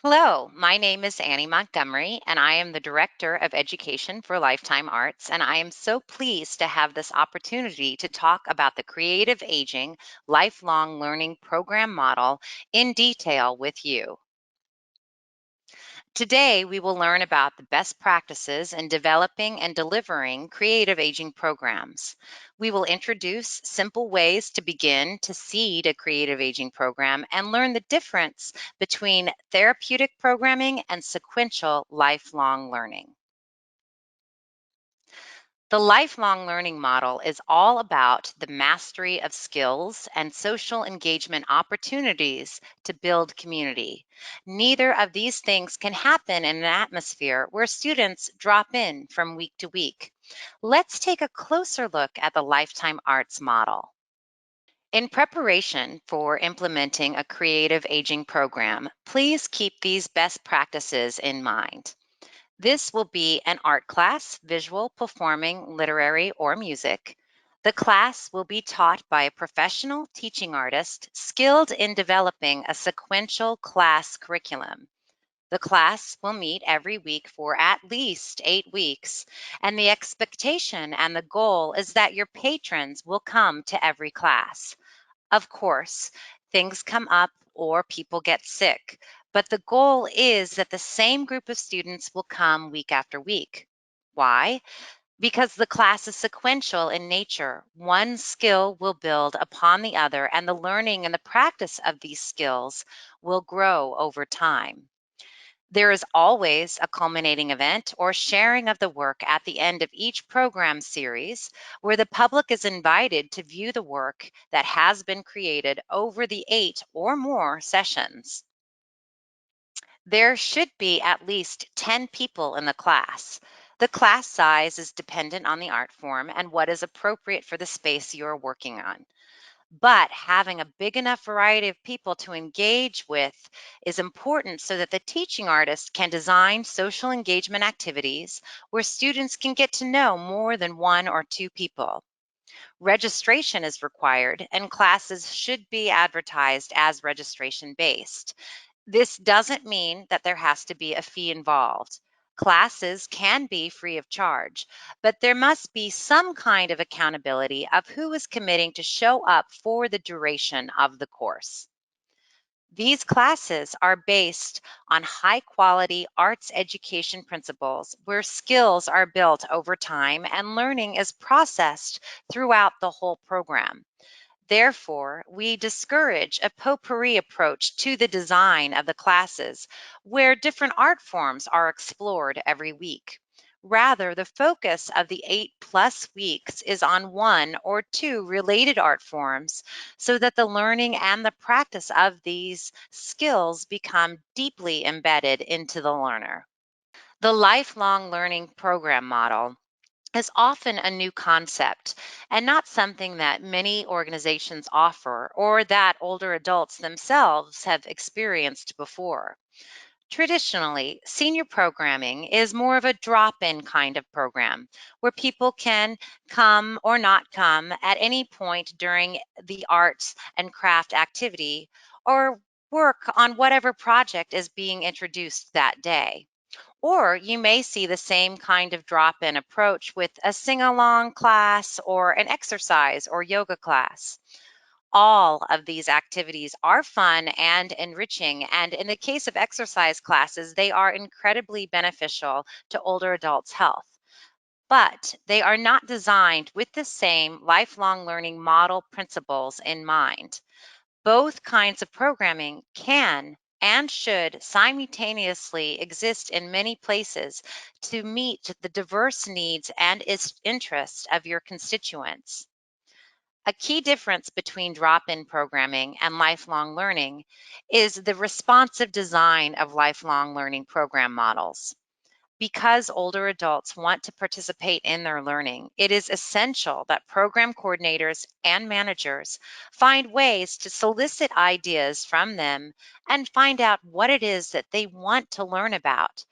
Hello, my name is Annie Montgomery, and I am the Director of Education for Lifetime Arts. And I am so pleased to have this opportunity to talk about the Creative Aging Lifelong Learning Program model in detail with you. Today, we will learn about the best practices in developing and delivering creative aging programs. We will introduce simple ways to begin to seed a creative aging program and learn the difference between therapeutic programming and sequential lifelong learning. The lifelong learning model is all about the mastery of skills and social engagement opportunities to build community. Neither of these things can happen in an atmosphere where students drop in from week to week. Let's take a closer look at the lifetime arts model. In preparation for implementing a creative aging program, please keep these best practices in mind. This will be an art class, visual, performing, literary, or music. The class will be taught by a professional teaching artist skilled in developing a sequential class curriculum. The class will meet every week for at least 8 weeks, and the expectation and the goal is that your patrons will come to every class. Of course, things come up or people get sick, but the goal is that the same group of students will come week after week. Why? Because the class is sequential in nature. One skill will build upon the other, and the learning and the practice of these skills will grow over time. There is always a culminating event or sharing of the work at the end of each program series where the public is invited to view the work that has been created over the 8 or more sessions. There should be at least 10 people in the class. The class size is dependent on the art form and what is appropriate for the space you are working on. But having a big enough variety of people to engage with is important so that the teaching artist can design social engagement activities where students can get to know more than one or two people. Registration is required, and classes should be advertised as registration based. This doesn't mean that there has to be a fee involved. Classes can be free of charge, but there must be some kind of accountability of who is committing to show up for the duration of the course. These classes are based on high quality arts education principles where skills are built over time and learning is processed throughout the whole program. Therefore, we discourage a potpourri approach to the design of the classes where different art forms are explored every week. Rather, the focus of the 8+ weeks is on one or two related art forms so that the learning and the practice of these skills become deeply embedded into the learner. The lifelong learning program model is often a new concept and not something that many organizations offer or that older adults themselves have experienced before. Traditionally, senior programming is more of a drop in kind of program where people can come or not come at any point during the arts and craft activity or work on whatever project is being introduced that day. Or you may see the same kind of drop in approach with a sing along class or an exercise or yoga class. All of these activities are fun and enriching. And in the case of exercise classes, they are incredibly beneficial to older adults' health. But they are not designed with the same lifelong learning model principles in mind. Both kinds of programming can and should simultaneously exist in many places to meet the diverse needs and interests of your constituents. A key difference between drop in programming and lifelong learning is the responsive design of lifelong learning program models. Because older adults want to participate in their learning, it is essential that program coordinators and managers find ways to solicit ideas from them and find out what it is that they want to learn about.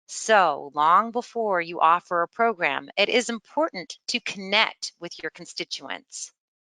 So, long before you offer a program, it is important to connect with your constituents.